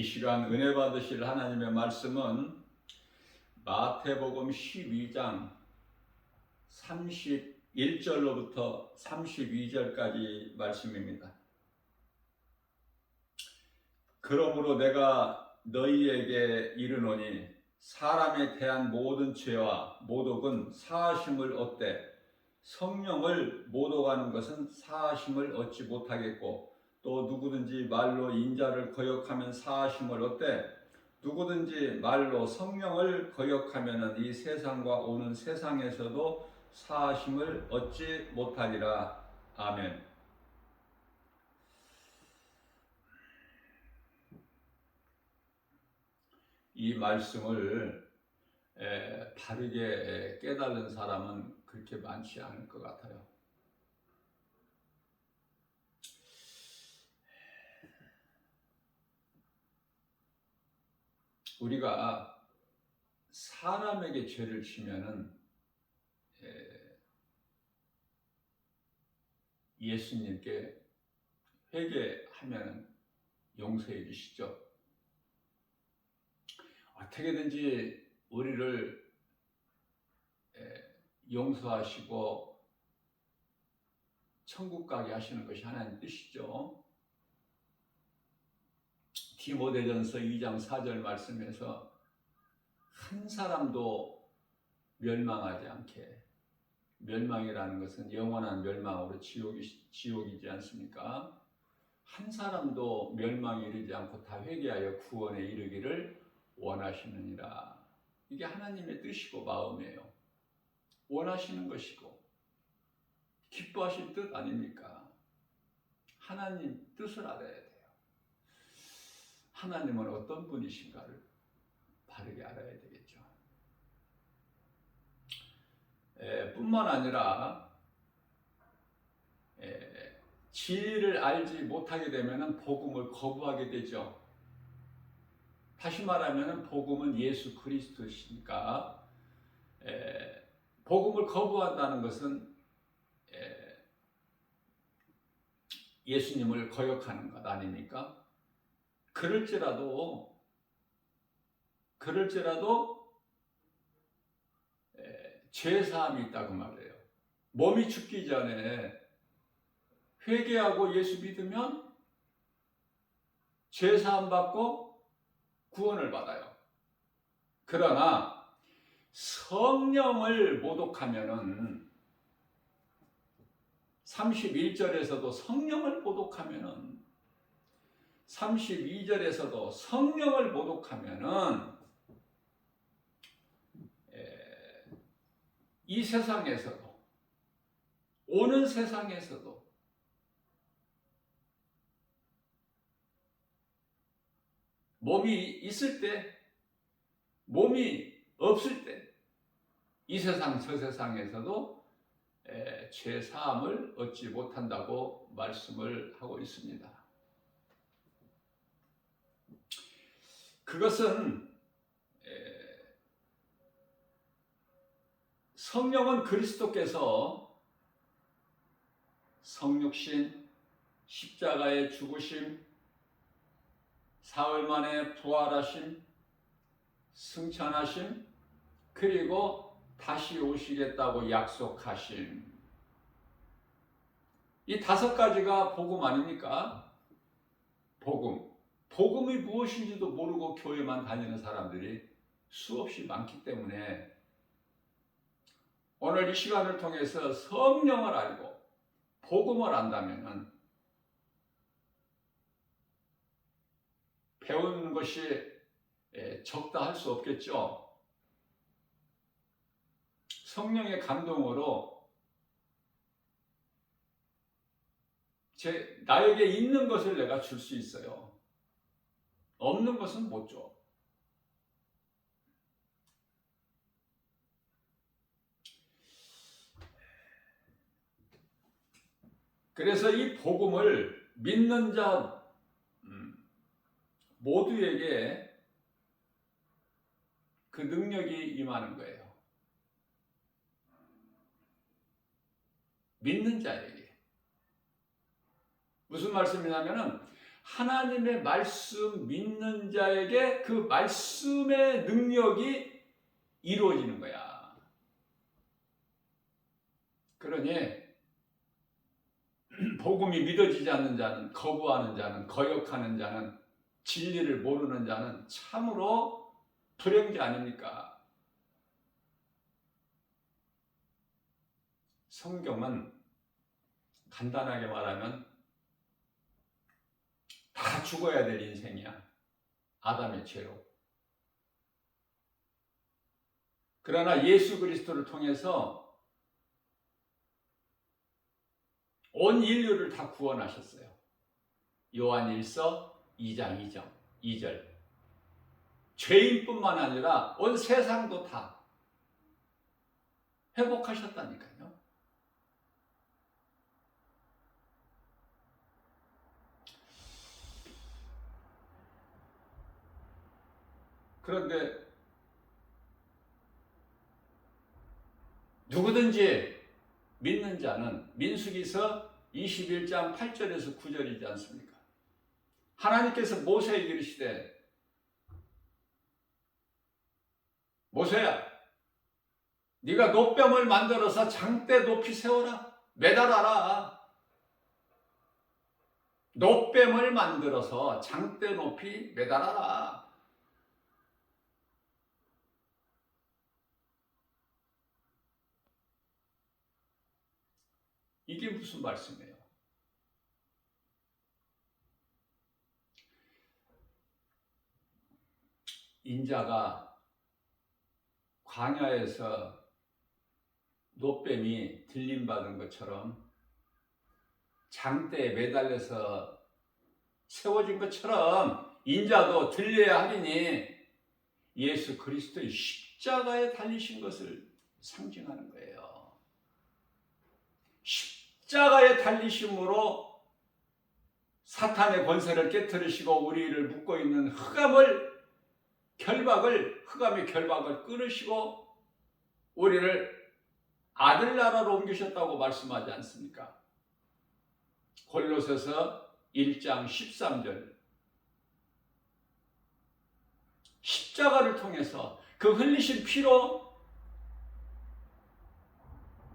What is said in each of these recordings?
이 시간 은혜 받으실 하나님의 말씀은 마태복음 12장 31절로부터 32절까지 말씀입니다. 그러므로 내가 너희에게 이르노니 사람에 대한 모든 죄와 모독은 사하심을 얻되 성령을 모독하는 것은 사하심을 얻지 못하겠고, 또 누구든지 말로 인자를 거역하면 사하심을 얻되 누구든지 말로 성령을 거역하면 이 세상과 오는 세상에서도 사하심을 얻지 못하리라. 아멘. 이 말씀을 바르게 깨달은 사람은 그렇게 많지 않을 것 같아요. 우리가 사람에게 죄를 지면은 예수님께 회개하면 용서해 주시죠. 어떻게든지 우리를 용서하시고 천국 가게 하시는 것이 하나님 뜻이죠. 디모데전서 2장 4절 말씀에서 한 사람도 멸망하지 않게, 멸망이라는 것은 영원한 멸망으로 지옥이지 않습니까? 한 사람도 멸망에 이르지 않고 다 회개하여 구원에 이르기를 원하시느니라. 이게 하나님의 뜻이고 마음이에요. 원하시는 것이고 기뻐하실 뜻 아닙니까? 하나님 뜻을 알아야 돼요. 하나님은 어떤 분이신가를 바르게 알아야 되겠죠. 뿐만 아니라 진리를 알지 못하게 되면 복음을 거부하게 되죠. 다시 말하면 복음은 예수 그리스도시니까 복음을 거부한다는 것은 예수님을 거역하는 것 아닙니까? 그럴지라도 죄사함이 있다고 말해요. 몸이 죽기 전에 회개하고 예수 믿으면 죄사함 받고 구원을 받아요. 그러나 성령을 모독하면은 31절에서도 성령을 모독하면은 32절에서도 성령을 모독하면은 이 세상에서도 오는 세상에서도 몸이 있을 때, 몸이 없을 때 이 세상 저 세상에서도 죄 사함을 얻지 못한다고 말씀을 하고 있습니다. 그것은 성령은 그리스도께서 성육신, 십자가의 죽으심, 사흘 만에 부활하심, 승천하심, 그리고 다시 오시겠다고 약속하심. 이 5가지가 복음 아닙니까? 복음이 무엇인지도 모르고 교회만 다니는 사람들이 수없이 많기 때문에 오늘 이 시간을 통해서 성령을 알고 복음을 안다면 배우는 것이 적다 할 수 없겠죠. 성령의 감동으로 나에게 있는 것을 내가 줄 수 있어요. 없는 것은 못 줘. 그래서 이 복음을 믿는 자 모두에게 그 능력이 임하는 거예요. 믿는 자에게. 무슨 말씀이냐면은 하나님의 말씀 믿는 자에게 그 말씀의 능력이 이루어지는 거야. 그러니 복음이 믿어지지 않는 자는, 거부하는 자는, 거역하는 자는, 진리를 모르는 자는 참으로 불행자 아닙니까? 성경은 간단하게 말하면 다 죽어야 될 인생이야. 아담의 죄로. 그러나 예수 그리스도를 통해서 온 인류를 다 구원하셨어요. 요한 1서 2장 2절. 죄인뿐만 아니라 온 세상도 다 회복하셨다니까요. 그런데 누구든지 믿는 자는 민수기서 21장 8절에서 9절이지 않습니까? 하나님께서 모세에게 이르시되 모세야 네가 노뱀을 만들어서 장대 높이 세워라. 매달아라. 노뱀을 만들어서 장대 높이 매달아라. 이게 무슨 말씀이에요? 인자가 광야에서 노뱀이 들림받은 것처럼 장대에 매달려서 세워진 것처럼 인자도 들려야 하리니 예수 그리스도의 십자가에 달리신 것을 상징하는 거예요. 십자가에 달리심으로 사탄의 권세를 깨뜨리시고 우리를 묶고 있는 흑암의 결박을 끊으시고 우리를 아들나라로 옮기셨다고 말씀하지 않습니까? 골로새서 1장 13절. 십자가를 통해서 그 흘리신 피로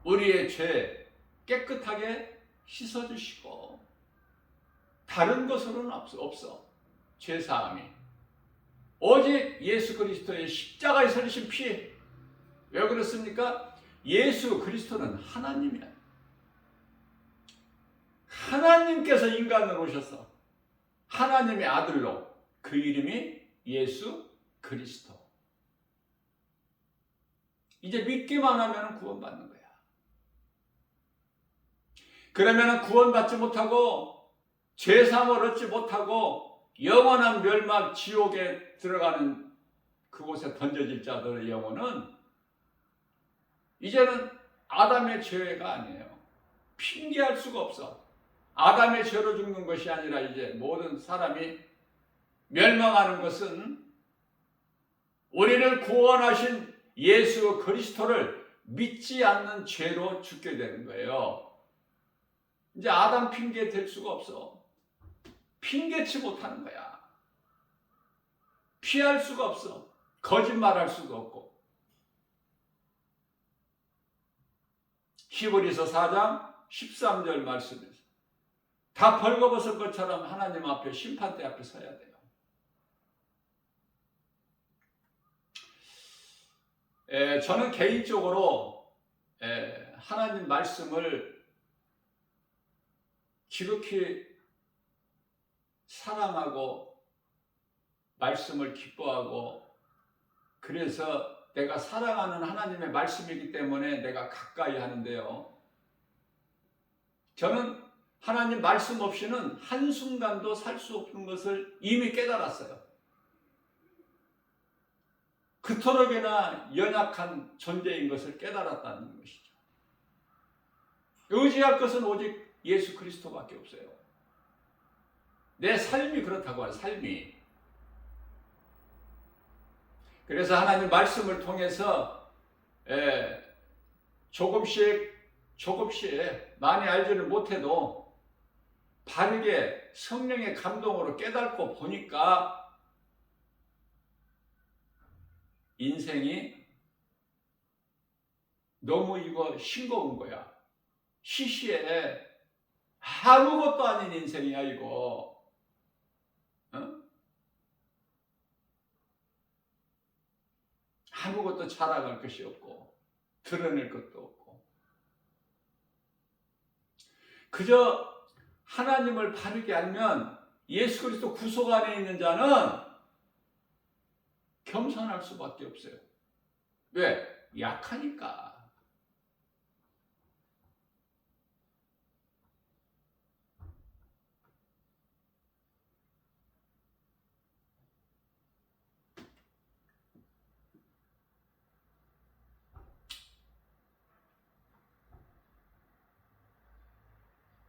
우리의 죄 깨끗하게 씻어주시고 다른 것으로는 없어. 죄사함이 오직 예수 그리스도의 십자가에 흘리신 피. 왜 그렇습니까? 예수 그리스도는 하나님이야. 하나님께서 인간으로 오셔서 하나님의 아들로, 그 이름이 예수 그리스도. 이제 믿기만 하면 구원받는 거야. 그러면 구원받지 못하고 죄사함을 얻지 못하고 영원한 멸망 지옥에 들어가는 그곳에 던져질 자들의 영혼은 이제는 아담의 죄가 아니에요. 핑계할 수가 없어. 아담의 죄로 죽는 것이 아니라 이제 모든 사람이 멸망하는 것은 우리를 구원하신 예수 그리스도를 믿지 않는 죄로 죽게 되는 거예요. 이제 아담 핑계 댈 수가 없어. 핑계치 못하는 거야. 피할 수가 없어. 거짓말할 수도 없고. 히브리서 4장 13절 말씀에서 다 벌거벗은 것처럼 하나님 앞에 심판대 앞에 서야 돼요. 저는 개인적으로 하나님 말씀을 지극히 사랑하고 말씀을 기뻐하고, 그래서 내가 사랑하는 하나님의 말씀이기 때문에 내가 가까이 하는데요. 저는 하나님 말씀 없이는 한순간도 살 수 없는 것을 이미 깨달았어요. 그토록이나 연약한 존재인 것을 깨달았다는 것이죠. 의지할 것은 오직 예수 그리스도밖에 없어요. 내 삶이 그렇다고 하는 삶이. 그래서 하나님 말씀을 통해서 조금씩 많이 알지는 못해도 바르게 성령의 감동으로 깨닫고 보니까 인생이 너무 이거 싱거운 거야. 시시해. 아무것도 아닌 인생이야 이거. 어? 아무것도 자랑할 것이 없고 드러낼 것도 없고 그저 하나님을 바르게 알면 예수 그리스도 구속 안에 있는 자는 겸손할 수밖에 없어요. 왜? 약하니까.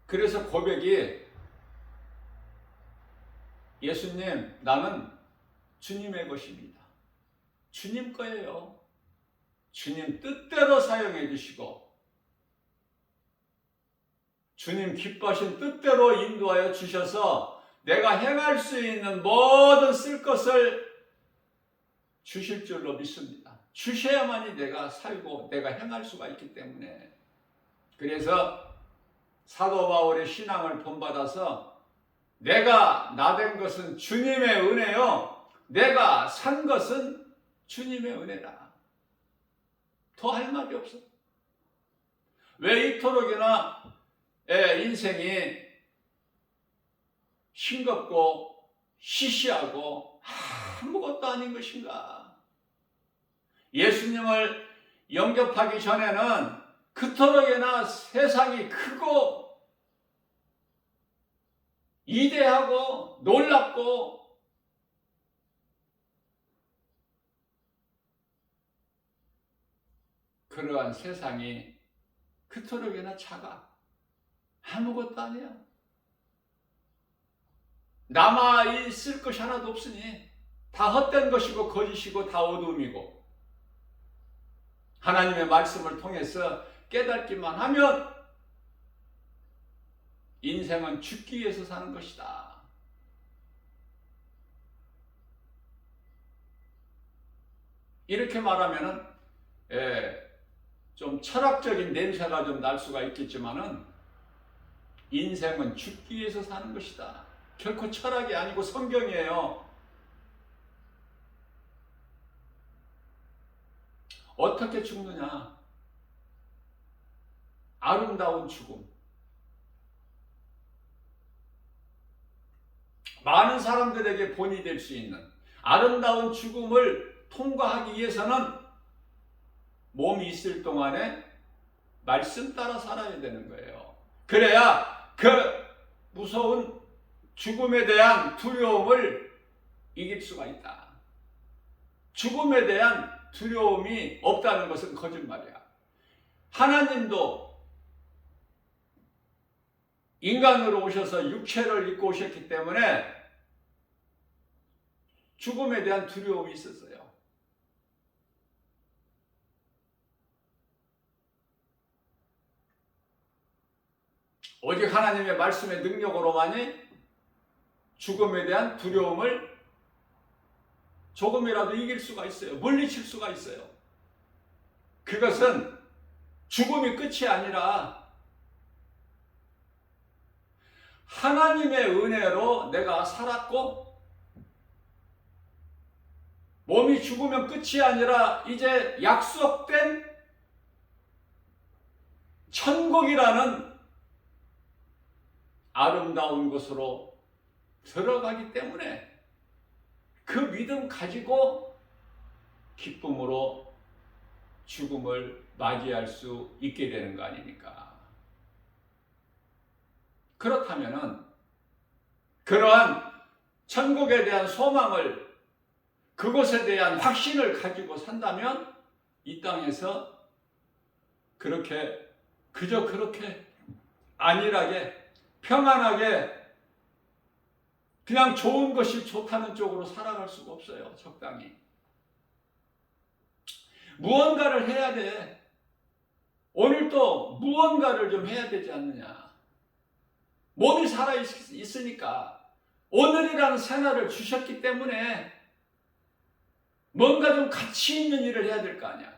그래서 고백이 예수님, 나는 주님의 것입니다. 주님 거예요. 주님 뜻대로 사용해 주시고 주님 기뻐하신 뜻대로 인도하여 주셔서 내가 행할 수 있는 모든 쓸 것을 주실 줄로 믿습니다. 주셔야만이 내가 살고 내가 행할 수가 있기 때문에. 그래서 사도 바울의 신앙을 본받아서 내가 나된 것은 주님의 은혜요 내가 산 것은 주님의 은혜라. 더 할 말이 없어. 왜 이토록이나 인생이 싱겁고 시시하고 아무것도 아닌 것인가. 예수님을 영접하기 전에는 그토록이나 세상이 크고 이대하고 놀랍고 그러한 세상이 그토록이나 작아. 아무것도 아니야. 남아 있을 것이 하나도 없으니 다 헛된 것이고 거짓이고 다 어둠이고 하나님의 말씀을 통해서 깨닫기만 하면 인생은 죽기 위해서 사는 것이다. 이렇게 말하면은 좀 철학적인 냄새가 좀 날 수가 있겠지만은 인생은 죽기 위해서 사는 것이다. 결코 철학이 아니고 성경이에요. 어떻게 죽느냐? 아름다운 죽음. 많은 사람들에게 본이 될 수 있는 아름다운 죽음을 통과하기 위해서는 몸이 있을 동안에 말씀 따라 살아야 되는 거예요. 그래야 그 무서운 죽음에 대한 두려움을 이길 수가 있다. 죽음에 대한 두려움이 없다는 것은 거짓말이야. 하나님도 인간으로 오셔서 육체를 입고 오셨기 때문에 죽음에 대한 두려움이 있었어요. 오직 하나님의 말씀의 능력으로만이 죽음에 대한 두려움을 조금이라도 이길 수가 있어요. 물리칠 수가 있어요. 그것은 죽음이 끝이 아니라 하나님의 은혜로 내가 살았고 몸이 죽으면 끝이 아니라 이제 약속된 천국이라는 아름다운 곳으로 들어가기 때문에 그 믿음 가지고 기쁨으로 죽음을 맞이할 수 있게 되는 거 아닙니까? 그렇다면은 그러한 천국에 대한 소망을 그곳에 대한 확신을 가지고 산다면 이 땅에서 그렇게 그저 그렇게 안일하게 평안하게 그냥 좋은 것이 좋다는 쪽으로 살아갈 수가 없어요. 적당히 무언가를 해야 돼. 오늘 또 무언가를 좀 해야 되지 않느냐. 몸이 살아 있으니까 오늘이라는 생활을 주셨기 때문에 뭔가 좀 가치 있는 일을 해야 될 거 아니야.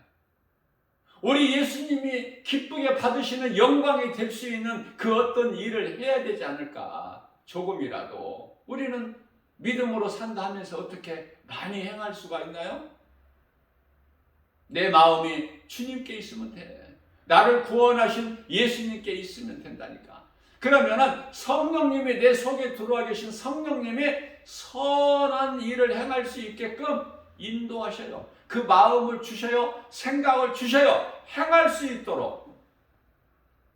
우리 예수님이 기쁘게 받으시는 영광이 될 수 있는 그 어떤 일을 해야 되지 않을까. 조금이라도. 우리는 믿음으로 산다 하면서 어떻게 많이 행할 수가 있나요? 내 마음이 주님께 있으면 돼. 나를 구원하신 예수님께 있으면 된다니까. 그러면은 성령님이 내 속에 들어와 계신 성령님이 선한 일을 행할 수 있게끔 인도하셔요. 그 마음을 주셔요. 생각을 주셔요. 행할 수 있도록.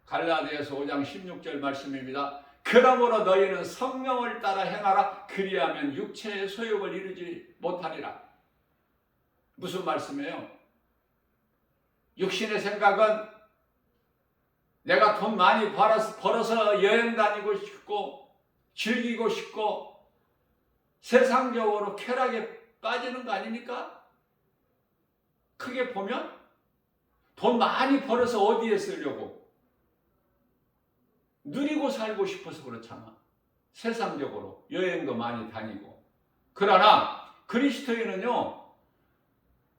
갈라디아서 5장 16절 말씀입니다. 그러므로 너희는 성령을 따라 행하라. 그리하면 육체의 소욕을 이루지 못하리라. 무슨 말씀이에요? 육신의 생각은 내가 돈 많이 벌어서 여행 다니고 싶고 즐기고 싶고 세상적으로 쾌락에 빠지는 거 아닙니까? 크게 보면 돈 많이 벌어서 어디에 쓰려고? 누리고 살고 싶어서 그렇잖아. 세상적으로 여행도 많이 다니고. 그러나 그리스도인은요,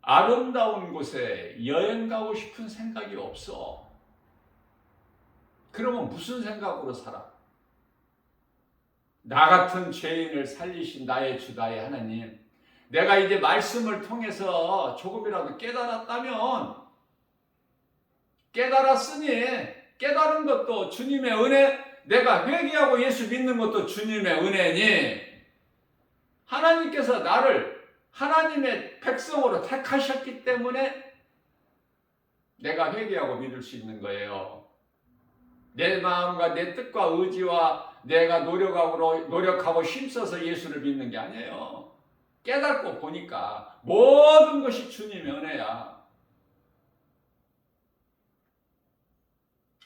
아름다운 곳에 여행 가고 싶은 생각이 없어. 그러면 무슨 생각으로 살아? 나 같은 죄인을 살리신 나의 주 나의 하나님, 내가 이제 말씀을 통해서 조금이라도 깨달았다면, 깨달았으니 깨달은 것도 주님의 은혜, 내가 회개하고 예수 믿는 것도 주님의 은혜니, 하나님께서 나를 하나님의 백성으로 택하셨기 때문에 내가 회개하고 믿을 수 있는 거예요. 내 마음과 내 뜻과 의지와 내가 노력하고 힘써서 예수를 믿는 게 아니에요. 깨닫고 보니까 모든 것이 주님의 은혜야.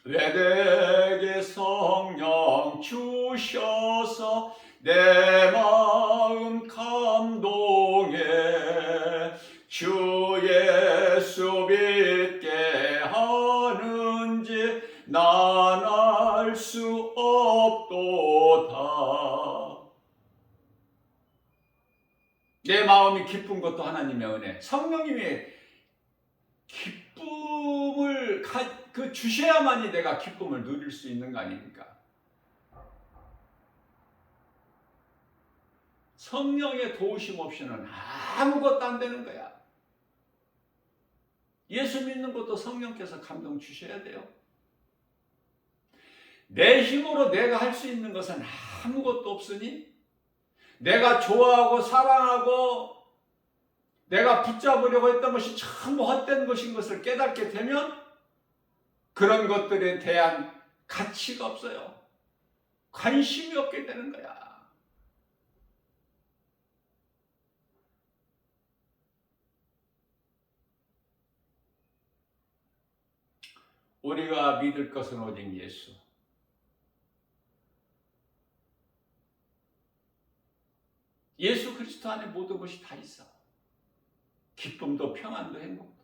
왜 내게 성령 주셔서 내 마음 감동해 주 예수 믿게 하는지 난 알 수 없도다. 내 마음이 기쁜 것도 하나님의 은혜. 성령님이 기쁨을 주셔야만이 내가 기쁨을 누릴 수 있는 거 아닙니까? 성령의 도우심 없이는 아무것도 안 되는 거야. 예수 믿는 것도 성령께서 감동 주셔야 돼요. 내 힘으로 내가 할 수 있는 것은 아무것도 없으니 내가 좋아하고 사랑하고 내가 붙잡으려고 했던 것이 전부 헛된 것인 것을 깨닫게 되면 그런 것들에 대한 가치가 없어요. 관심이 없게 되는 거야. 우리가 믿을 것은 오직 예수. 예수 그리스도 안에 모든 것이 다 있어. 기쁨도 평안도 행복도.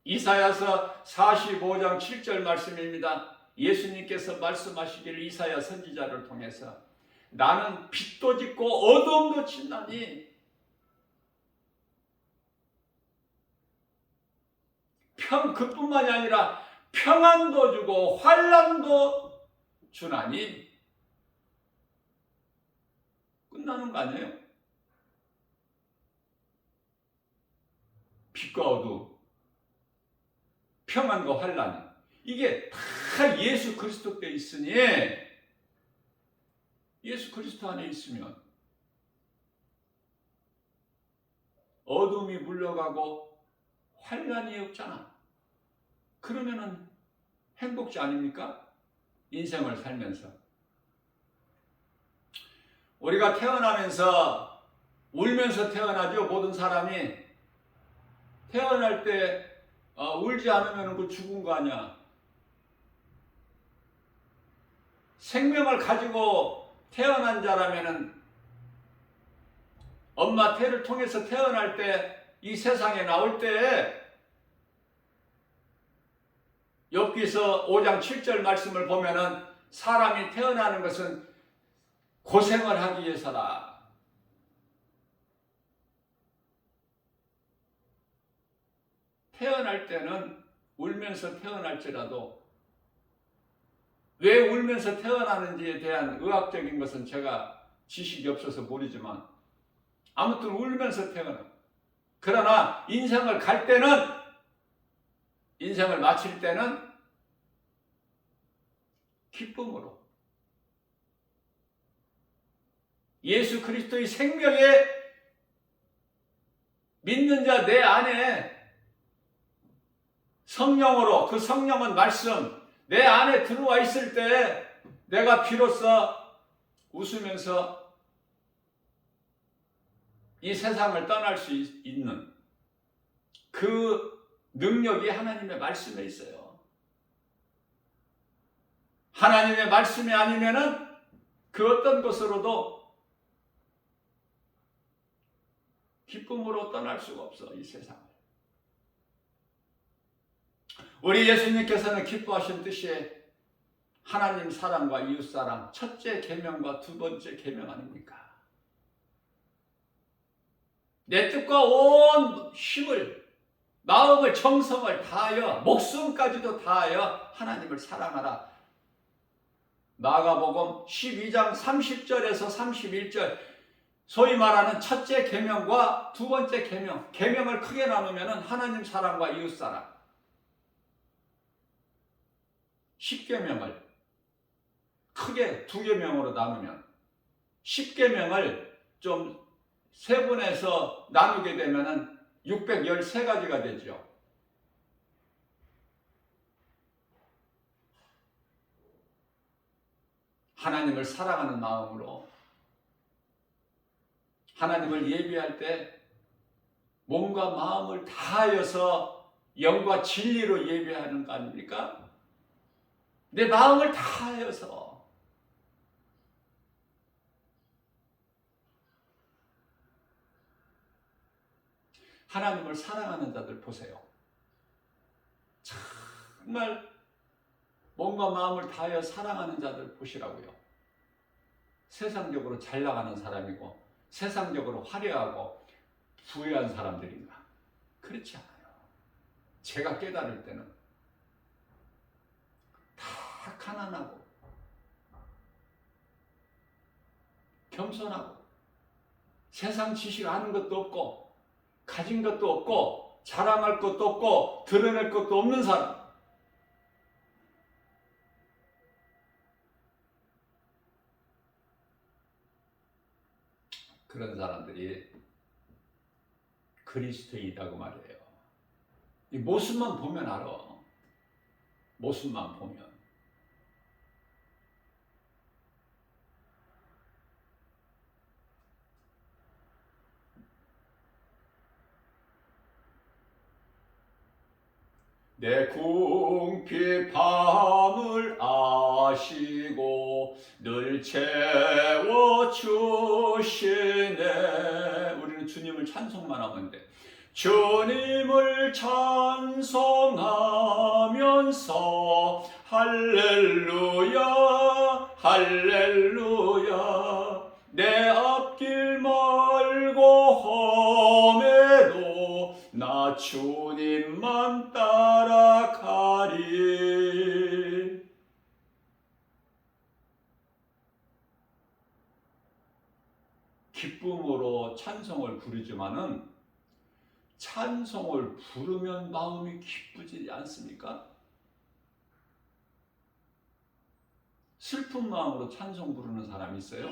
이사야서 45장 7절 말씀입니다. 예수님께서 말씀하시기를 이사야 선지자를 통해서 나는 빛도 짓고 어둠도 짓나니 그뿐만이 아니라 평안도 주고 환난도 주나니 끝나는 거 아니에요? 빛과 어둠, 평안과 환난, 이게 다 예수 그리스도께 있으니 예수 그리스도 안에 있으면 어둠이 물러가고 환난이 없잖아. 그러면은 행복자 아닙니까? 인생을 살면서. 우리가 태어나면서 울면서 태어나죠. 모든 사람이 태어날 때 울지 않으면 그 죽은 거 아니야. 생명을 가지고 태어난 자라면은 엄마 태를 통해서 태어날 때 이 세상에 나올 때 욥기서 5장 7절 말씀을 보면은 사람이 태어나는 것은 고생을 하기 위해서라. 태어날 때는 울면서 태어날지라도 왜 울면서 태어나는지에 대한 의학적인 것은 제가 지식이 없어서 모르지만 아무튼 울면서 태어나. 그러나 인생을 갈 때는, 인생을 마칠 때는 기쁨으로 예수 그리스도의 생명에 믿는 자 내 안에 성령으로, 그 성령은 말씀, 내 안에 들어와 있을 때 내가 비로소 웃으면서 이 세상을 떠날 수 있는 그 능력이 하나님의 말씀에 있어요. 하나님의 말씀이 아니면은 그 어떤 것으로도 기쁨으로 떠날 수가 없어, 이 세상을. 우리 예수님께서는 기뻐하신 뜻이 하나님 사랑과 이웃 사랑, 첫째 계명과 두 번째 계명 아닙니까? 내 뜻과 온 힘을, 마음을, 정성을 다하여, 목숨까지도 다하여 하나님을 사랑하라. 마가복음 12장 30절에서 31절, 소위 말하는 첫째 계명과 두 번째 계명, 계명을 크게 나누면 하나님 사랑과 이웃 사랑, 10계명을 크게 두 계명으로 나누면 10계명을 좀 세분해서 나누게 되면 613가지가 되죠. 하나님을 사랑하는 마음으로 하나님을 예배할 때 몸과 마음을 다하여서 영과 진리로 예배하는 거 아닙니까? 내 마음을 다하여서 하나님을 사랑하는 자들 보세요. 정말 몸과 마음을 다하여 사랑하는 자들 보시라고요. 세상적으로 잘 나가는 사람이고 세상적으로 화려하고 부유한 사람들인가? 그렇지 않아요. 제가 깨달을 때는 다 가난하고 겸손하고 세상 지식 아는 것도 없고 가진 것도 없고 자랑할 것도 없고 드러낼 것도 없는 사람. 그런 사람들이 그리스도인이라고 말해요. 이 모습만 보면 알아. 모습만 보면. 내 궁핍 밤을 아시고 늘 채워주시네. 우리는 주님을 찬송만 하면 돼. 주님을 찬송하면서 할렐루야 할렐루야 내 앞길 멀고 험해도 나 주님만 따라가리. 기쁨으로 찬송을 부르지만은 찬송을 부르면 마음이 기쁘지 않습니까? 슬픈 마음으로 찬송 부르는 사람이 있어요?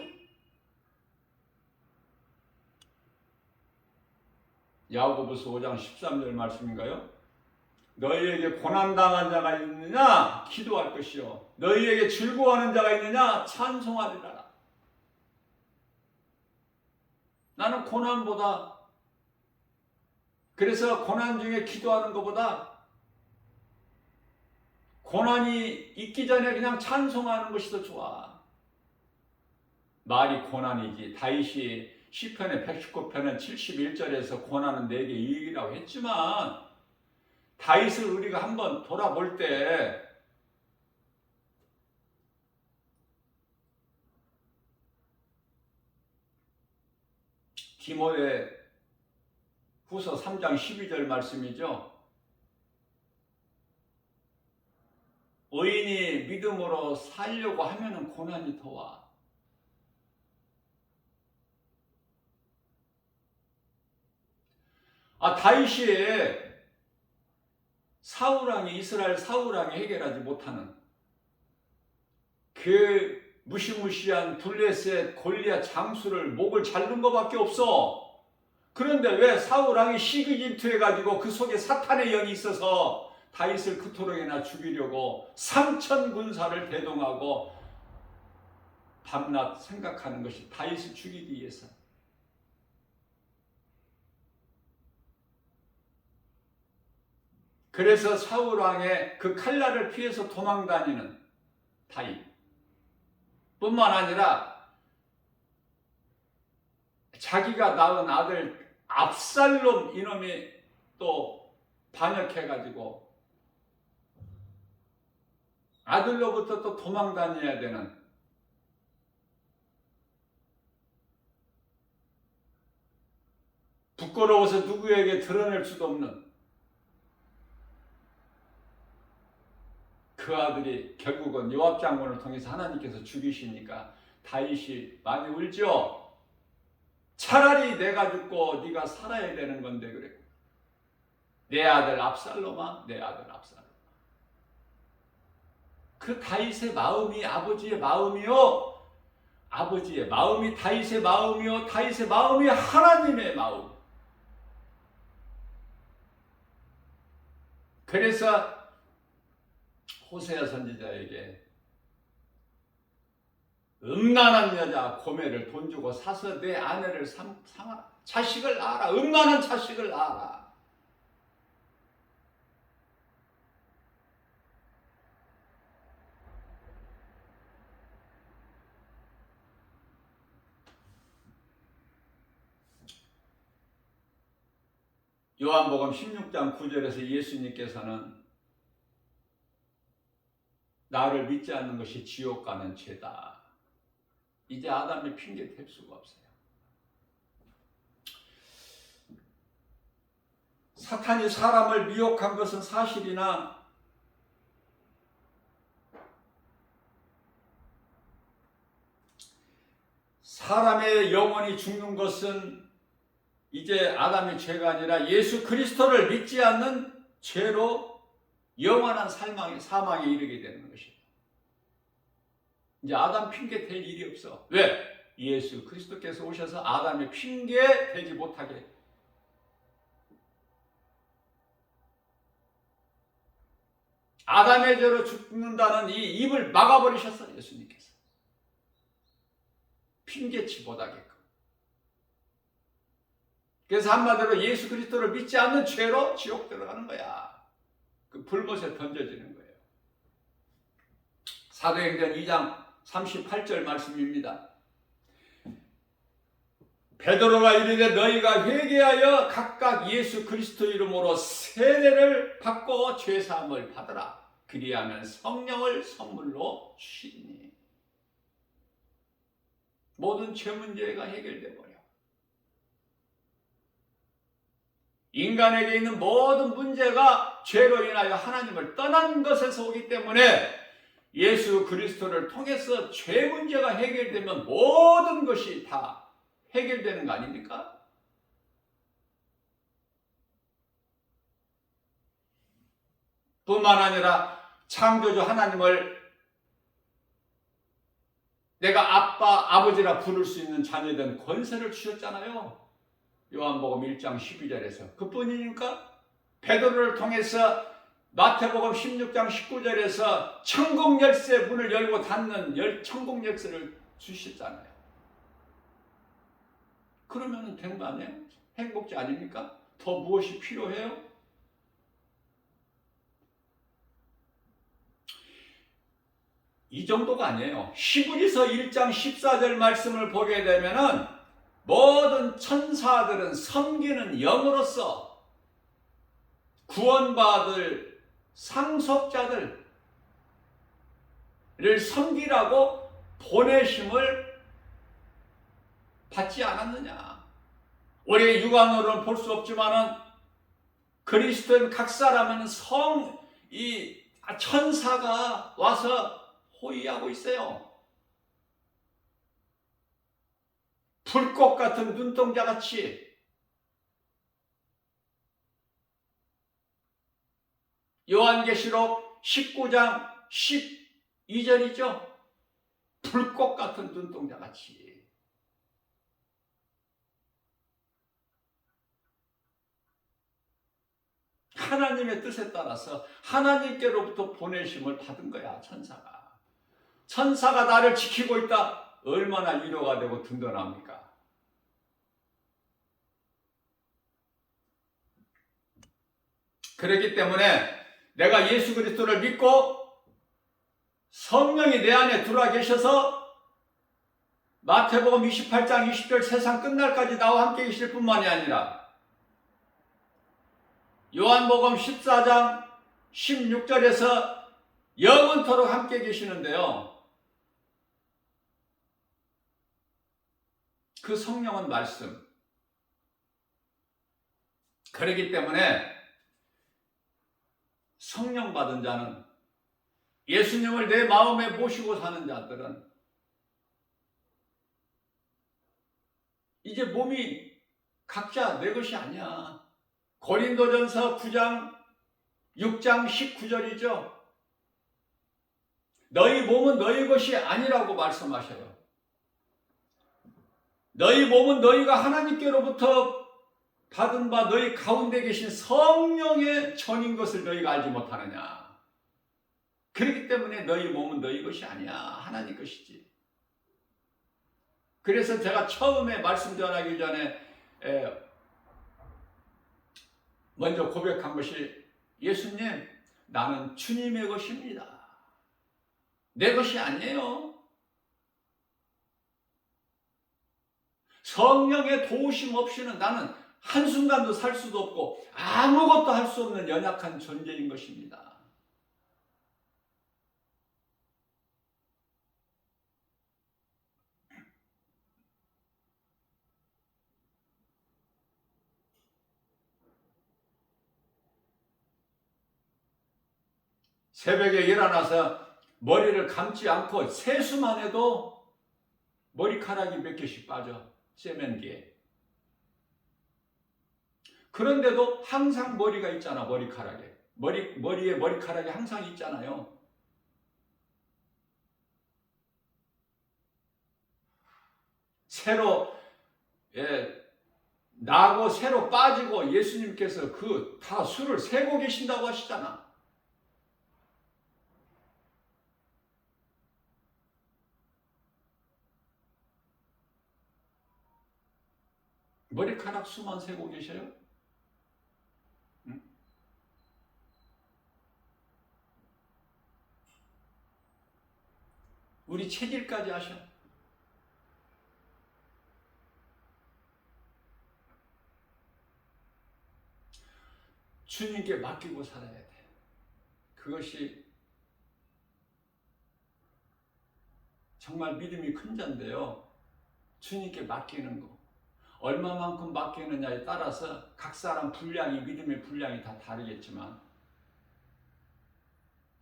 야고보서 5장 13절 말씀인가요? 너희에게 고난당한 자가 있느냐? 기도할 것이요. 너희에게 즐거워하는 자가 있느냐? 찬송하리라. 나는 고난보다, 그래서 고난 중에 기도하는 것보다 고난이 있기 전에 그냥 찬송하는 것이 더 좋아. 말이 고난이지. 다윗이 시편의 119편의 71절에서 고난은 내게 이익이라고 했지만 다윗을 우리가 한번 돌아볼 때 디모데 후서 3장 12절 말씀이죠. 의인이 믿음으로 살려고 하면은 고난이 더 와. 다윗이 사울왕이 이스라엘 사울왕이 해결하지 못하는 그 무시무시한 블레셋 골리앗 장수를 목을 자른 것밖에 없어. 그런데 왜 사울왕이 시기질투해가지고 그 속에 사탄의 영이 있어서 다윗을 그토록이나 죽이려고 3천 군사를 대동하고 밤낮 생각하는 것이 다윗을 죽이기 위해서. 그래서 사울왕의 그 칼날을 피해서 도망다니는 다윗 뿐만 아니라 자기가 낳은 아들 압살롬 이놈이 또 반역해가지고 아들로부터 또 도망다녀야 되는, 부끄러워서 누구에게 드러낼 수도 없는 그 아들이 결국은 요압 장군을 통해서 하나님께서 죽이시니까 다윗이 많이 울죠. 차라리 내가 죽고 네가 살아야 되는 건데 그래. 내 아들 압살롬아, 내 아들 압살롬아. 그 다윗의 마음이 아버지의 마음이요, 아버지의 마음이 다윗의 마음이요, 다윗의 마음이 하나님의 마음. 그래서 호세아 선지자에게 음란한 여자 고멜을 돈 주고 사서 내 아내를 삼아라. 자식을 낳아라. 음란한 자식을 낳아라. 요한복음 16장 9절에서 예수님께서는 나를 믿지 않는 것이 지옥 가는 죄다. 이제 아담이 핑계 댈 수가 없어요. 사탄이 사람을 미혹한 것은 사실이나 사람의 영혼이 죽는 것은 이제 아담의 죄가 아니라 예수 그리스도를 믿지 않는 죄로 영원한 사망에 이르게 되는 것이에요. 이제 아담 핑계 댈 일이 없어. 왜? 예수 그리스도께서 오셔서 아담의 핑계 대지 못하게. 아담의 죄로 죽는다는 이 입을 막아버리셨어요. 예수님께서. 핑계치 못하게끔. 그래서 한마디로 예수 그리스도를 믿지 않는 죄로 지옥 들어가는 거야. 그 불못에 던져지는 거예요. 사도행전 2장 38절 말씀입니다. 베드로가 이르되 너희가 회개하여 각각 예수 그리스도 이름으로 세례를 받고 죄사함을 받으라. 그리하면 성령을 선물로 주시니. 모든 죄 문제가 해결돼 버려. 인간에게 있는 모든 문제가 죄로 인하여 하나님을 떠난 것에서 오기 때문에 예수 그리스도를 통해서 죄 문제가 해결되면 모든 것이 다 해결되는 거 아닙니까? 뿐만 아니라 창조주 하나님을 내가 아빠, 아버지라 부를 수 있는 자녀된 권세를 주셨잖아요. 요한복음 1장 12절에서. 그뿐이니까 베드로를 통해서 마태복음 16장 19절에서 천국 열쇠 문을 열고 닫는 천국 열쇠를 주셨잖아요. 그러면 된 거 아니에요? 행복자 아닙니까? 더 무엇이 필요해요? 이 정도가 아니에요. 히브리서 1장 14절 말씀을 보게 되면은 모든 천사들은 섬기는 영으로서 구원받을 상속자들을 섬기라고 보내심을 받지 않았느냐. 우리 육안으로는 볼 수 없지만은 그리스도인 각 사람은 천사가 와서 호위하고 있어요. 불꽃 같은 눈동자 같이. 요한계시록 19장 12절이죠. 불꽃 같은 눈동자 같이. 하나님의 뜻에 따라서 하나님께로부터 보내심을 받은 거야, 천사가. 천사가 나를 지키고 있다. 얼마나 위로가 되고 든든합니까? 그렇기 때문에 내가 예수 그리스도를 믿고 성령이 내 안에 들어와 계셔서 마태복음 28장 20절 세상 끝날까지 나와 함께 계실 뿐만이 아니라 요한복음 14장 16절에서 영원토록 함께 계시는데요. 그 성령은 말씀. 그렇기 때문에 성령 받은 자는, 예수님을 내 마음에 모시고 사는 자들은 이제 몸이 각자 내 것이 아니야. 고린도전서 9장 6장 19절이죠. 너희 몸은 너희 것이 아니라고 말씀하셔요. 너희 몸은 너희가 하나님께로부터 받은 바 너희 가운데 계신 성령의 전인 것을 너희가 알지 못하느냐. 그렇기 때문에 너희 몸은 너희 것이 아니야. 하나님 것이지. 그래서 제가 처음에 말씀 전하기 전에 먼저 고백한 것이, 예수님, 나는 주님의 것입니다. 내 것이 아니에요. 성령의 도우심 없이는 나는 한순간도 살 수도 없고 아무것도 할 수 없는 연약한 존재인 것입니다. 새벽에 일어나서 머리를 감지 않고 세수만 해도 머리카락이 몇 개씩 빠져, 세면기에. 그런데도 항상 머리가 있잖아, 머리카락에. 머리에 머리카락이 항상 있잖아요. 새로 나고 새로 빠지고 예수님께서 그 다 수를 세고 계신다고 하시잖아. 머리카락 수만 세고 계셔요? 응? 우리 체질까지 하셔. 주님께 맡기고 살아야 돼. 그것이 정말 믿음이 큰 자인데요. 주님께 맡기는 거. 얼마만큼 맡기느냐에 따라서 각 사람 분량이, 믿음의 분량이 다 다르겠지만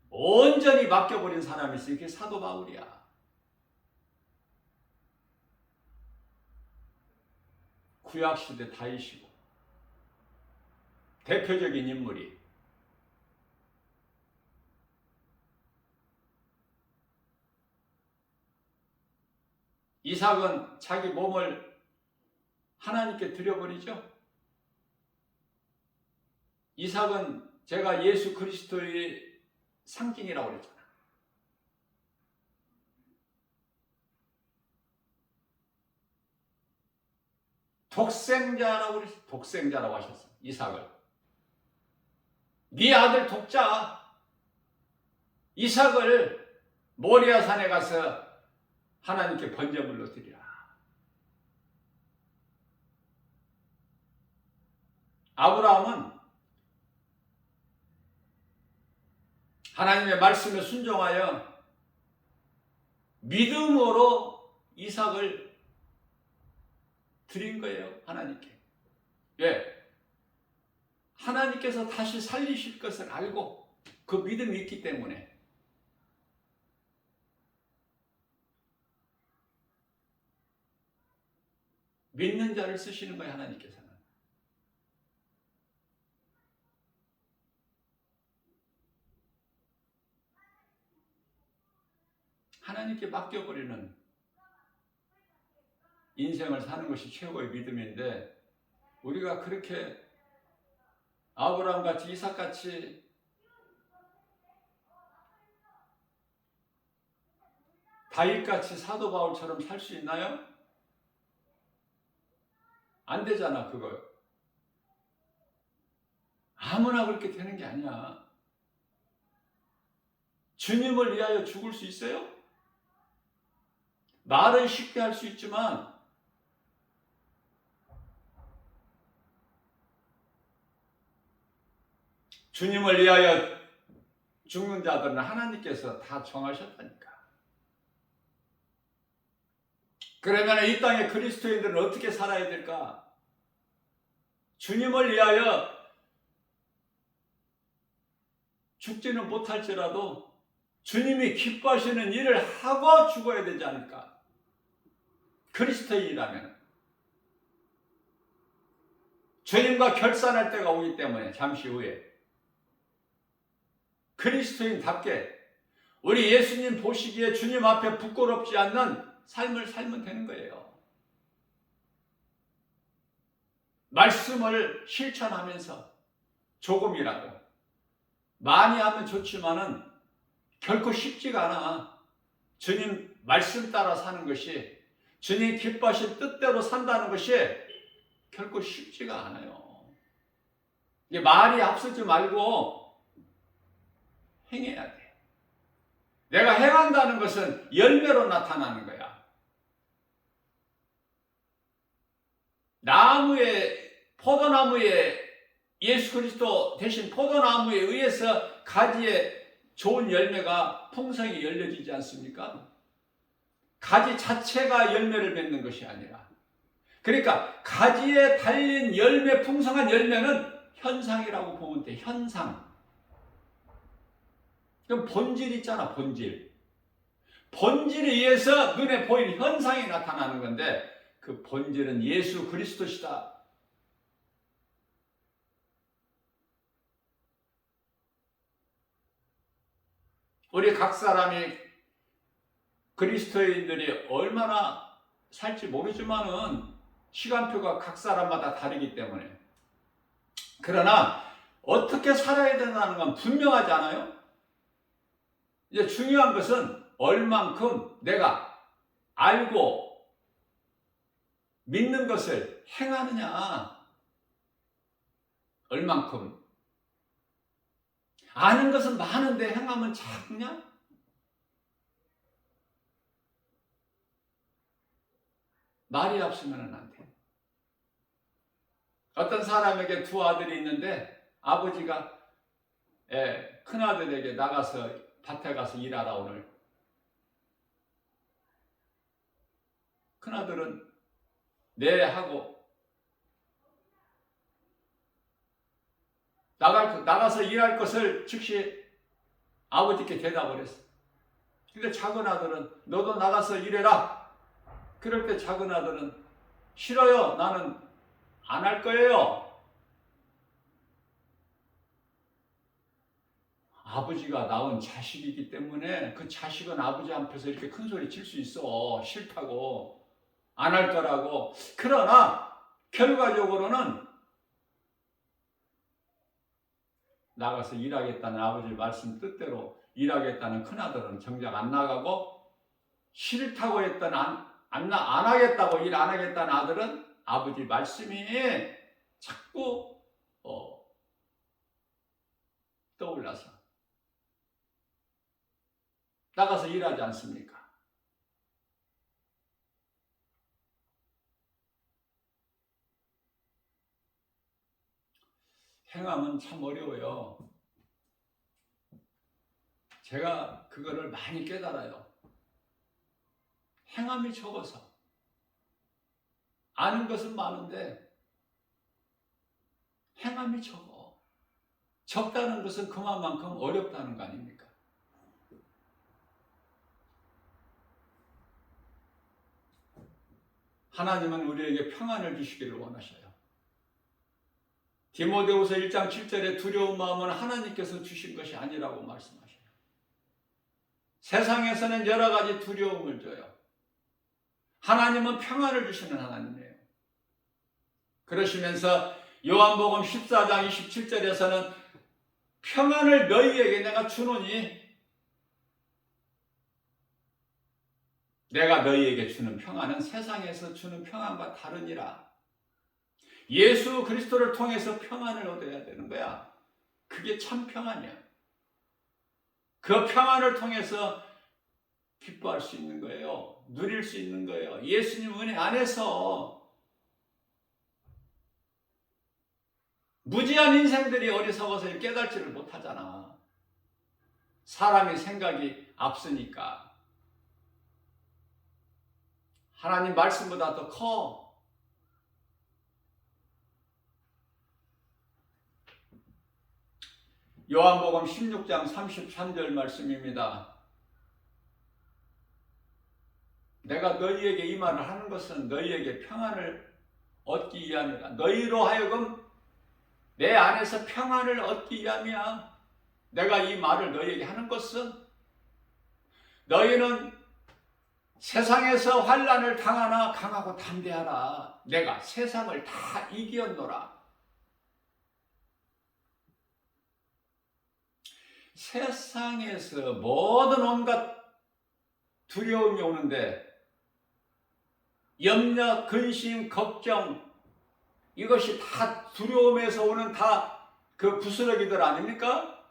온전히 맡겨버린 사람이 있어요. 그게 사도 바울이야. 구약시대 다윗이고 대표적인 인물이. 이삭은 자기 몸을 하나님께 드려버리죠. 이삭은 제가 예수 그리스도의 상징이라고 그랬잖아. 독생자라고 하셨어. 이삭을. 네 아들 독자 이삭을 모리아 산에 가서 하나님께 번제물로 드리라. 아브라함은 하나님의 말씀에 순종하여 믿음으로 이삭을 드린 거예요. 하나님께. 왜? 하나님께서 다시 살리실 것을 알고 그 믿음이 있기 때문에. 믿는 자를 쓰시는 거예요. 하나님께서는. 하나님께 맡겨버리는 인생을 사는 것이 최고의 믿음인데, 우리가 그렇게 아브라함같이 이삭같이 다윗같이 사도 바울처럼 살 수 있나요? 안 되잖아. 그거 아무나 그렇게 되는 게 아니야. 주님을 위하여 죽을 수 있어요? 말은 쉽게 할 수 있지만 주님을 위하여 죽는 자들은 하나님께서 다 정하셨다니까. 그러면 이 땅의 그리스도인들은 어떻게 살아야 될까? 주님을 위하여 죽지는 못할지라도 주님이 기뻐하시는 일을 하고 죽어야 되지 않을까? 그리스도인이라면 주님과 결산할 때가 오기 때문에 잠시 후에 그리스도인답게 우리 예수님 보시기에 주님 앞에 부끄럽지 않는 삶을 살면 되는 거예요. 말씀을 실천하면서 조금이라도, 많이 하면 좋지만은 결코 쉽지가 않아. 주님 말씀 따라 사는 것이, 주님 기뻐하신 뜻대로 산다는 것이 결코 쉽지가 않아요. 이게 말이 앞서지 말고 행해야 돼. 내가 행한다는 것은 열매로 나타나는 거야. 포도나무에 예수 그리스도 대신 포도나무에 의해서 가지에 좋은 열매가 풍성히 열려지지 않습니까? 가지 자체가 열매를 맺는 것이 아니라, 그러니까 가지에 달린 열매, 풍성한 열매는 현상이라고 보면 돼. 현상. 그럼 본질 있잖아. 본질에 의해서 눈에 보이는 현상이 나타나는 건데, 그 본질은 예수 그리스도시다. 우리 각 사람이, 그리스도인들이 얼마나 살지 모르지만은 시간표가 각 사람마다 다르기 때문에, 그러나 어떻게 살아야 된다는 건 분명하지 않아요? 이제 중요한 것은 얼만큼 내가 알고 믿는 것을 행하느냐. 얼만큼. 아는 것은 많은데 행하면 작냐? 말이 앞서면 안 돼. 어떤 사람에게 두 아들이 있는데 아버지가 큰아들에게 나가서 밭에 가서 일하라 오늘. 큰아들은 네 하고 나가서 일할 것을 즉시 아버지께 대답을 했어. 근데 작은 아들은 너도 나가서 일해라. 그럴 때 작은 아들은 싫어요. 나는 안 할 거예요. 아버지가 낳은 자식이기 때문에 그 자식은 아버지 앞에서 이렇게 큰 소리 칠 수 있어. 싫다고. 안 할 거라고. 그러나 결과적으로는 나가서 일하겠다는 아버지 말씀 뜻대로 일하겠다는 큰아들은 정작 안 나가고, 싫다고 했던 안 하겠다고 일 안 하겠다는 아들은 아버지 말씀이 자꾸 떠올라서 나가서 일하지 않습니까? 행함은 참 어려워요. 제가 그거를 많이 깨달아요. 행함이 적어서. 아는 것은 많은데 행함이 적어. 적다는 것은 그만큼 어렵다는 거 아닙니까? 하나님은 우리에게 평안을 주시기를 원하셔요. 디모데후서 1장 7절에 두려운 마음은 하나님께서 주신 것이 아니라고 말씀하셔요. 세상에서는 여러 가지 두려움을 줘요. 하나님은 평안을 주시는 하나님이에요. 그러시면서 요한복음 14장 27절에서는 평안을 너희에게 내가 주노니 내가 너희에게 주는 평안은 세상에서 주는 평안과 다르니라. 예수 그리스도를 통해서 평안을 얻어야 되는 거야. 그게 참 평안이야. 그 평안을 통해서 기뻐할 수 있는 거예요. 누릴 수 있는 거예요. 예수님 은혜 안에서 무지한 인생들이 어리석어서 깨달지를 못하잖아. 사람의 생각이 앞서니까. 하나님 말씀보다 더 커. 요한복음 16장 33절 말씀입니다. 내가 너희에게 이 말을 하는 것은 너희에게 평안을 얻기 위함이라. 너희로 하여금 내 안에서 평안을 얻기 위함이야. 내가 이 말을 너희에게 하는 것은 너희는 세상에서 환난을 당하나 강하고 담대하라. 내가 세상을 다 이기었노라. 세상에서 모든 온갖 두려움이 오는데 염려, 근심, 걱정 이것이 다 두려움에서 오는 다 그 부스러기들 아닙니까?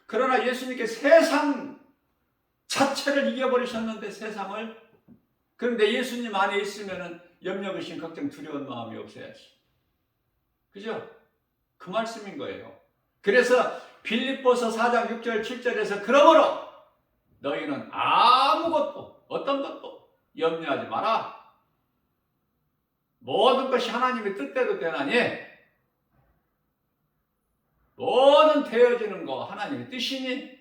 그러나 예수님께 세상 자체를 이겨버리셨는데 세상을. 그런데 예수님 안에 있으면은 염려, 근심, 걱정, 두려운 마음이 없어야지. 그죠? 그 말씀인 거예요. 그래서 빌립보서 4장 6절 7절에서 그러므로 너희는 아무것도 어떤 것도 염려하지 마라. 모든 것이 하나님의 뜻대로 되나니 모든 되어지는 거 하나님의 뜻이니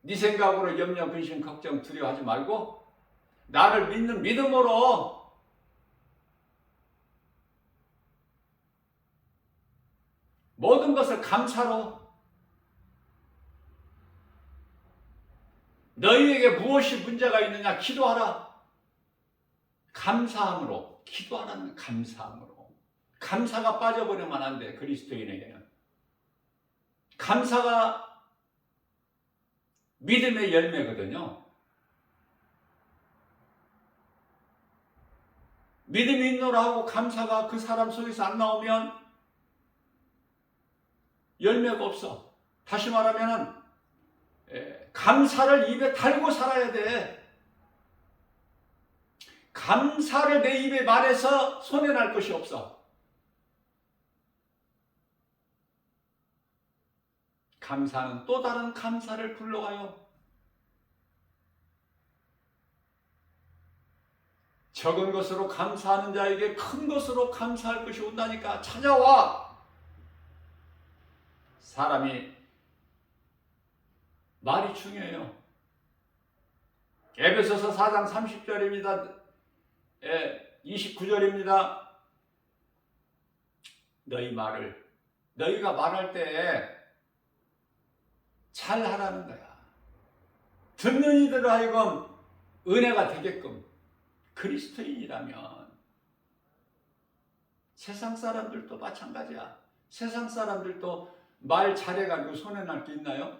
네 생각으로 염려, 근심, 걱정, 두려워하지 말고 나를 믿는 믿음으로 모든 것을 감사로 너희에게 무엇이 문제가 있느냐 기도하라. 감사함으로 기도하라는 감사함으로. 감사가 빠져버리면 안 돼. 그리스도인에게는 감사가 믿음의 열매거든요. 믿음이 있노라 하고 감사가 그 사람 속에서 안 나오면 열매가 없어. 다시 말하면 감사를 입에 달고 살아야 돼. 감사를 내 입에 말해서 손해날 것이 없어. 감사는 또 다른 감사를 불러와요. 적은 것으로 감사하는 자에게 큰 것으로 감사할 것이 온다니까. 찾아와. 사람이 말이 중요해요. 에베소서 4장 30절입니다. 29절입니다. 너희가 말할 때 잘하라는 거야. 듣는 이들을 하여금 은혜가 되게끔. 그리스도인이라면 세상 사람들도 마찬가지야. 세상 사람들도 말 잘해가지고 손해날 게 있나요?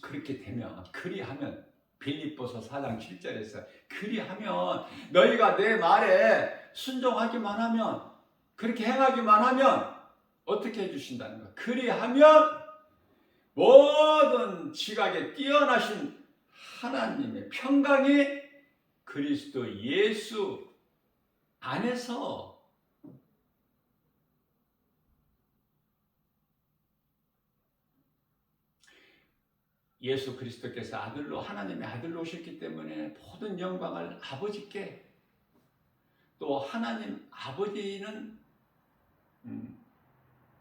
그렇게 되면, 그리하면, 빌립보서 4장 7절에서 그리하면 너희가 내 말에 순종하기만 하면, 그렇게 행하기만 하면 어떻게 해주신다는 거야? 그리하면 모든 지각에 뛰어나신 하나님의 평강이 그리스도 예수 안에서 예수 그리스도께서 아들로 하나님의 아들로 오셨기 때문에 모든 영광을 아버지께, 또 하나님 아버지는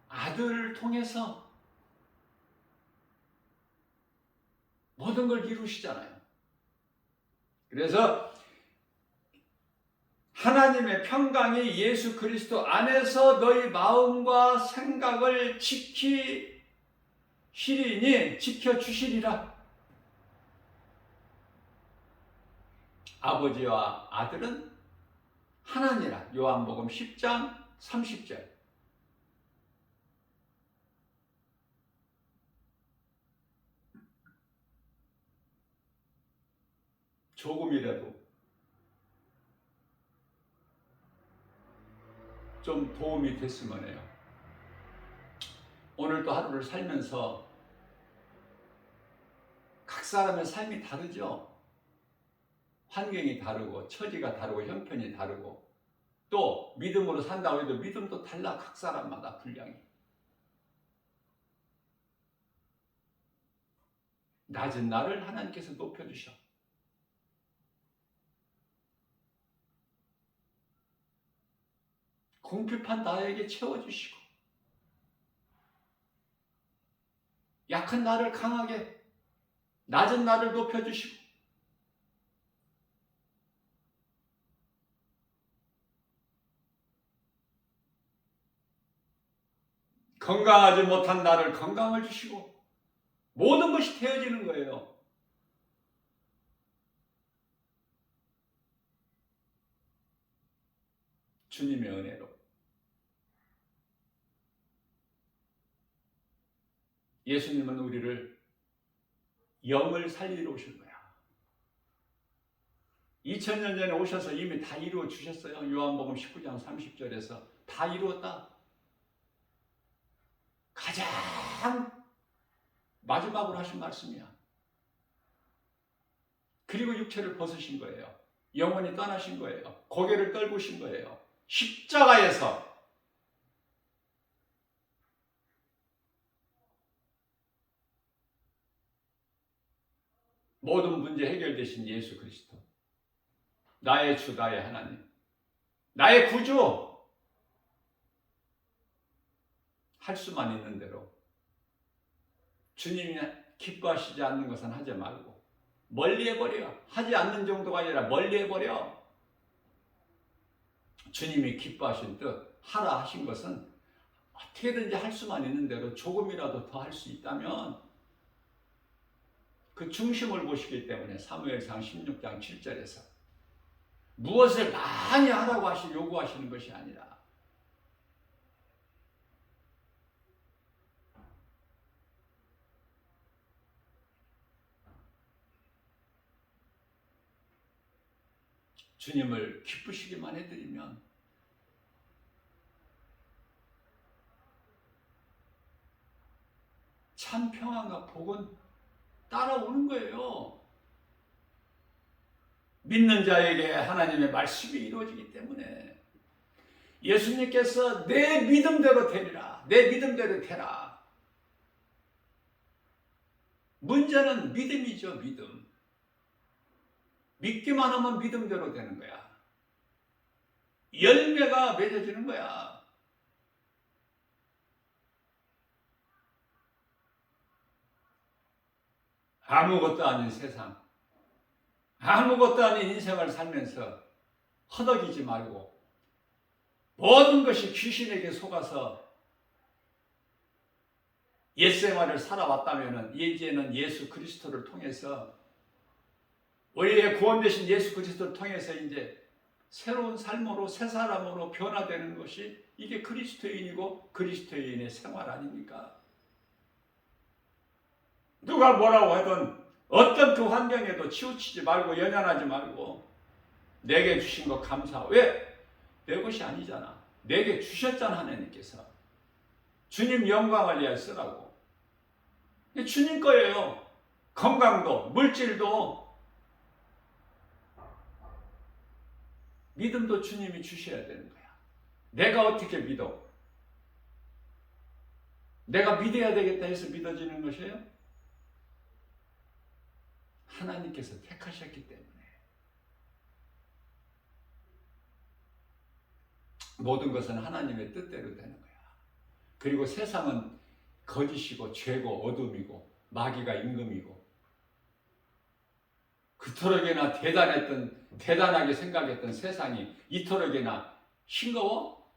아들을 통해서 모든 걸 이루시잖아요. 그래서 하나님의 평강이 예수 그리스도 안에서 너희 마음과 생각을 지켜주시리라. 아버지와 아들은 하나니라. 요한복음 10장 30절. 조금이라도 좀 도움이 됐으면 해요. 오늘도 하루를 살면서 각 사람의 삶이 다르죠. 환경이 다르고 처지가 다르고 형편이 다르고 또 믿음으로 산다고 해도 믿음도 달라. 각 사람마다 분량이. 낮은 나를 하나님께서 높여주셔. 궁핍한 나에게 채워주시고 약한 나를 강하게, 낮은 나를 높여주시고 건강하지 못한 나를 건강을 주시고 모든 것이 되어지는 거예요. 주님의 은혜로. 예수님은 우리를 영을 살리러 오신 거야. 2000년 전에 오셔서 이미 다 이루어 주셨어요. 요한복음 19장 30절에서 다 이루었다. 가장 마지막으로 하신 말씀이야. 그리고 육체를 벗으신 거예요. 영원히 떠나신 거예요. 고개를 떨구신 거예요. 십자가에서 모든 문제 해결되신 예수 그리스도. 나의 주, 나의 하나님, 나의 구주. 할 수만 있는 대로 주님이 기뻐하시지 않는 것은 하지 말고 멀리 해버려. 하지 않는 정도가 아니라 멀리 해버려. 주님이 기뻐하신 뜻 하라 하신 것은 어떻게든지 할 수만 있는 대로 조금이라도 더 할 수 있다면 그 중심을 보시기 때문에 사무엘상 16장 7절에서 무엇을 많이 하라고 요구하시는 것이 아니라 주님을 기쁘시게만 해드리면 참 평안과 복은 따라오는 거예요. 믿는 자에게 하나님의 말씀이 이루어지기 때문에 예수님께서 내 믿음대로 되리라. 내 믿음대로 되라. 문제는 믿음이죠. 믿음. 믿기만 하면 믿음대로 되는 거야. 열매가 맺어지는 거야. 아무것도 아닌 세상, 아무것도 아닌 인생을 살면서 허덕이지 말고 모든 것이 귀신에게 속아서 옛생활을 살아왔다면 이제는 예수 그리스도를 통해서 우리의 구원되신 예수 그리스도를 통해서 이제 새로운 삶으로 새 사람으로 변화되는 것이 이게 그리스도인이고 그리스도인의 생활 아닙니까? 누가 뭐라고 하든 어떤 그 환경에도 치우치지 말고 연연하지 말고 내게 주신 거 감사. 왜? 내 것이 아니잖아. 내게 주셨잖아. 하나님께서. 주님 영광을 위하여 쓰라고. 주님 거예요. 건강도 물질도 믿음도 주님이 주셔야 되는 거야. 내가 어떻게 믿어? 내가 믿어야 되겠다 해서 믿어지는 것이에요? 하나님께서 택하셨기 때문에 모든 것은 하나님의 뜻대로 되는 거야. 그리고 세상은 거짓이고 죄고 어둠이고 마귀가 임금이고 그토록이나 대단하게 생각했던 세상이 이토록이나 싱거워?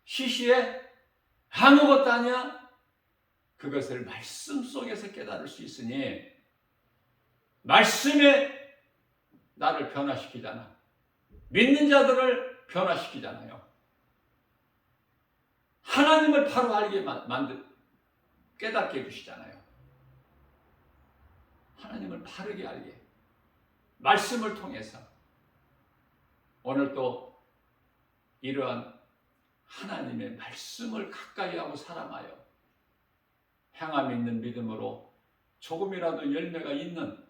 시시해? 아무것도 아니야? 그것을 말씀 속에서 깨달을 수 있으니 말씀에 나를 변화시키잖아. 믿는 자들을 변화시키잖아요. 하나님을 바로 알게 깨닫게 해주시잖아요. 하나님을 바르게 알게. 말씀을 통해서. 오늘 또 이러한 하나님의 말씀을 가까이 하고 사랑하여 향함 있는 믿음으로 조금이라도 열매가 있는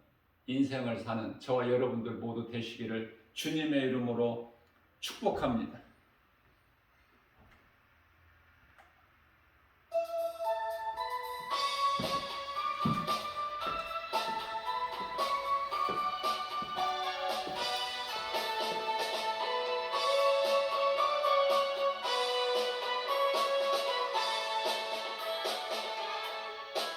인생을 사는 저와 여러분들 모두 되시기를 주님의 이름으로 축복합니다.